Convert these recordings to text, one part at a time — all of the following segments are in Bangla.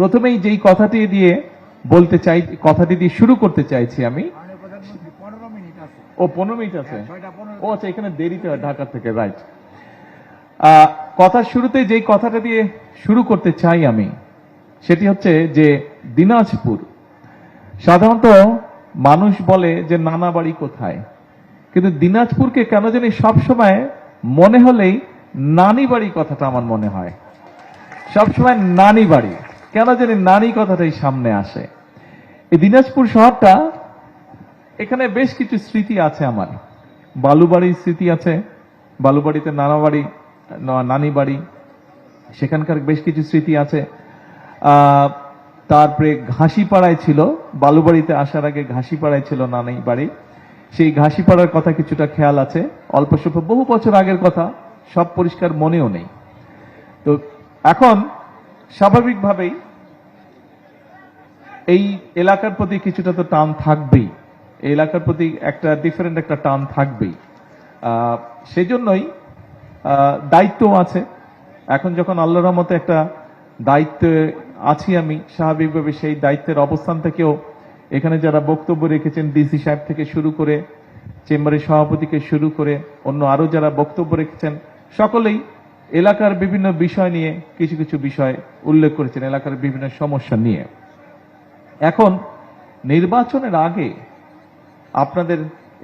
প্রথমেই যেই কথাটি দিয়ে বলতে চাই, কথাটি দিয়ে শুরু করতে চাইছি আমি। ও 15 মিনিট আছে। ও আচ্ছা, এখানে দেরিতে হয় ঢাকা থেকে, রাইট। কথার শুরুতে যেই কথাটা দিয়ে শুরু করতে চাই আমি, সেটি হচ্ছে যে দিনাজপুর, সাধারণত মানুষ বলে যে নানা বাড়ি কোথায়, কিন্তু দিনাজপুরকে কেন জানি সবসময় মনে হলেই নানি বাড়ি কথাটা আমার মনে হয়। সবসময় নানি বাড়ি, কেন জানি নানি কথাটাই সামনে আসে। এই দিনাজপুর শহরটা, এখানে বেশ কিছু স্মৃতি আছে আমার। বালুবাড়ির স্মৃতি আছে, বালুবাড়িতে নানা বাড়ি, নানি বাড়ি, সেখানকার বেশ কিছু স্মৃতি আছে। তারপরে ঘাসিপাড়ায় ছিল, বালুবাড়িতে আসার আগে ঘাসিপাড়ায় ছিল নানি বাড়ি, সেই ঘাসিপাড়ার কথা কিছুটা খেয়াল আছে, অল্প স্বল্প, বহু বছর আগের কথা, সব পরিষ্কার মনেও নেই। তো এখন স্বাভাবিকভাবেই এই এলাকার প্রতি কিছুটা তো টান থাকবেই, এই এলাকার প্রতি একটা ডিফারেন্ট একটা টান থাকবেই। সেজন্যই দায়িত্ব আছে। এখন যখন আল্লাহর রহমতে একটা দায়িত্বে আছি আমি, স্বাভাবিকভাবে সেই দায়িত্বের অবস্থান থেকেও এখানে যারা বক্তব্য রেখেছেন, ডিসি সাহেব থেকে শুরু করে চেম্বারের সভাপতিকে শুরু করে অন্য আরো যারা বক্তব্য রেখেছেন, সকলেই এলাকার বিভিন্ন বিষয় নিয়ে কিছু কিছু বিষয় উল্লেখ করেছেন, এলাকার বিভিন্ন সমস্যা নিয়ে। এখন নির্বাচনের আগে আপনাদের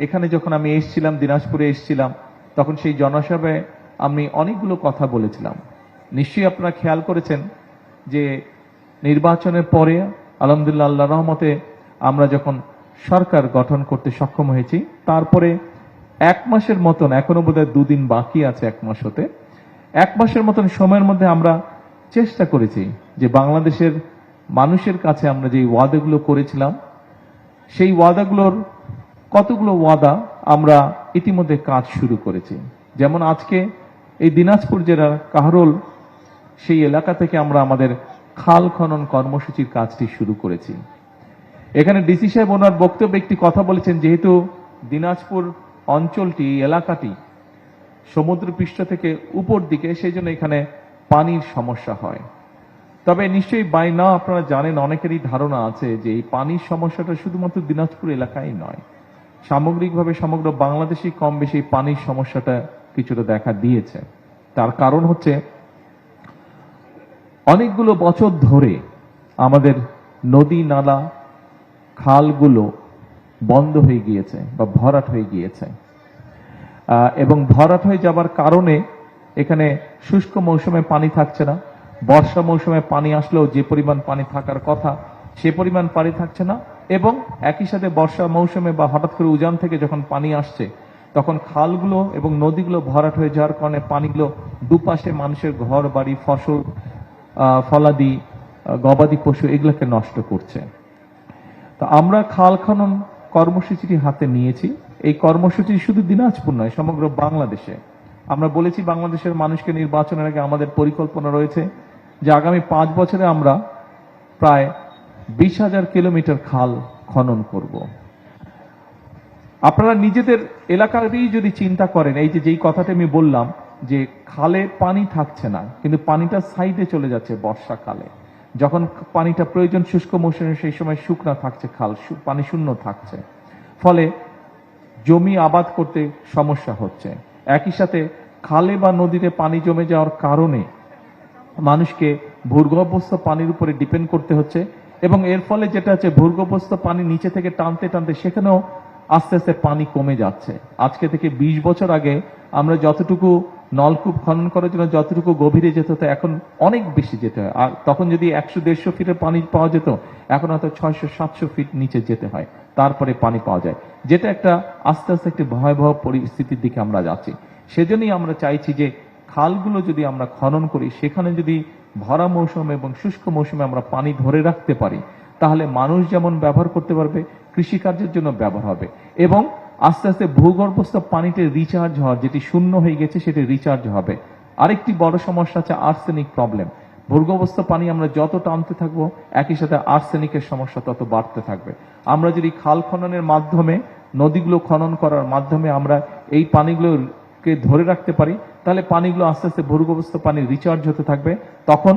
এখানে যখন আমি এসেছিলাম, দিনাজপুরে এসেছিলাম, তখন সেই জনসভায় আমি অনেকগুলো কথা বলেছিলাম। নিশ্চয়ই আপনারা খেয়াল করেছেন যে নির্বাচনের পরে আলহামদুলিল্লাহ আল্লাহর রহমতে আমরা যখন সরকার গঠন করতে সক্ষম হয়েছি, তারপরে 1 মাসের মতন, এখনো বোধহয় 2 দিন বাকি আছে 1 মাস হতে, 1 মাসের মতন সময়ের মধ্যে আমরা চেষ্টা করেছি যে বাংলাদেশের মানুষের কাছে আমরা যে ওয়াদাগুলো করেছিলাম, সেই ওয়াদাগুলোর কতগুলো ওয়াদা আমরা ইতিমধ্যে কাজ শুরু করেছি। যেমন আজকে এই দিনাজপুর জেলার কাহরোল, সেই এলাকা থেকে আমরা আমাদের খাল খনন কর্মসূচির কাজটি শুরু করেছি। এখানে ডিসি সাহেব ওনার বক্তব্যে একটি কথা বলেছেন, যেহেতু দিনাজপুর অঞ্চলটি, এলাকাটি সমুদ্রপৃষ্ঠ থেকে উপর দিকে, সেই জন্য এখানে পানির সমস্যা হয়। তবে নিশ্চয়ই বাই নাও আপনারা জানেন, অনেকেরই ধারণা আছে যে এই পানির সমস্যাটা শুধুমাত্র দিনাজপুর এলাকায় নয়, সামগ্রিকভাবে সমগ্র বাংলাদেশে কম বেশি পানির সমস্যাটা কিছুটা দেখা দিয়েছে। তার কারণ হচ্ছে অনেকগুলো বছর ধরে আমাদের নদী নালা খালগুলো বন্ধ হয়ে গিয়েছে বা ভরাট হয়ে গিয়েছে, এবং ভরাট হয়ে যাবার কারণে এখানে শুষ্ক মৌসুমে পানি থাকছে না, বর্ষা মৌসুমে পানি আসলেও যে পরিমাণ পানি থাকার কথা সে পরিমাণ পানি থাকছে না, এবং একই সাথে বর্ষা মৌসুমে বা হঠাৎ করে উজান থেকে যখন পানি আসছে, তখন খালগুলো এবং নদীগুলো ভরাট হয়ে যাওয়ার কারণে পানিগুলো দুপাশে মানুষের ঘর বাড়ি, ফসল, ফলাদি, গবাদি পশু এগুলোকে নষ্ট করছে। তো আমরা খাল খনন কর্মসূচিটি হাতে নিয়েছি। এই কর্মসূচি শুধু দিনাজপুর নয়, সমগ্র বাংলাদেশে। আমরা বলেছি বাংলাদেশের মানুষকে নির্বাচনের আগে আমাদের পরিকল্পনা রয়েছে যে আগামী 5 বছরে আমরা প্রায় 20,000 কিলোমিটার খাল খনন করব। আপনারা নিজেদের এলাকারই যদি চিন্তা করেন, এই যে যেই কথাটা আমি বললাম যে খালে পানি থাকছে না, কিন্তু পানিটা সাইডে চলে যাচ্ছে বর্ষাকালে, যখন পানিটা প্রয়োজন শুষ্ক মৌসুমে, সেই সময় শুকনা থাকছে খাল, পানি শূন্য থাকছে, ফলে জমি আবাদ করতে সমস্যা হচ্ছে। একই সাথে খালে বা নদীতে পানি জমে যাওয়ার কারণে মানুষকে ভূগর্ভস্থ পানির উপরে ডিপেন্ড করতে হচ্ছে, এবং এর ফলে যেটা হচ্ছে ভূগর্ভস্থ পানি নিচে থেকে টানতে টানতে সেখানেও আস্তে আস্তে পানি কমে যাচ্ছে। আজকে থেকে 20 বছর আগে আমরা যতটুকু নলকূপ খনন করার জন্য যতটুকু গভীরে যেতে হতো, এখন অনেক বেশি যেতে হয়। আর তখন যদি 100-150 ফিটের পানি পাওয়া যেত, এখন হয়তো 600-700 ফিট নিচে যেতে হয়, তারপরে পানি পাওয়া যায়, যেটা একটা আস্তে আস্তে একটি ভয়াবহ পরিস্থিতির দিকে আমরা যাচ্ছি। সেজন্যই আমরা চাইছি যে খালগুলো যদি আমরা খনন করি, সেখানে যদি ভরা মৌসুমে এবং শুষ্ক মৌসুমে আমরা পানি ধরে রাখতে পারি, তাহলে মানুষ যেমন ব্যবহার করতে পারবে, কৃষিকার্যের জন্য ব্যবহার হবে, এবং আস্তে আস্তে ভূগর্ভস্থ পানিতে রিচার্জ হওয়ার, যেটি শূন্য হয়ে গেছে সেটি রিচার্জ হবে। আরেকটি বড় সমস্যা আছে আর্সেনিক প্রবলেম। ভূগর্ভস্থ পানি আমরা যত টানতে থাকবো, একই সাথে আর্সেনিকের সমস্যা তত বাড়তে থাকবে। আমরা যদি খাল খননের মাধ্যমে, নদীগুলো খনন করার মাধ্যমে আমরা এই পানিগুলোকে ধরে রাখতে পারি, তাহলে পানিগুলো আস্তে আস্তে ভূগর্ভস্থ পানি রিচার্জ হতে থাকবে। তখন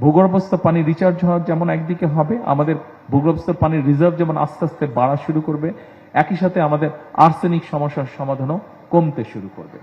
ভূগর্ভস্থ পানি রিচার্জ হওয়া যেমন একদিকে হবে, আমাদের ভূগর্ভস্থ পানির রিজার্ভ যেমন আস্তে আস্তে বাড়া শুরু করবে, একই সাথে আমাদের আর্সেনিক সমস্যার সমাধানও কমতে শুরু করবে।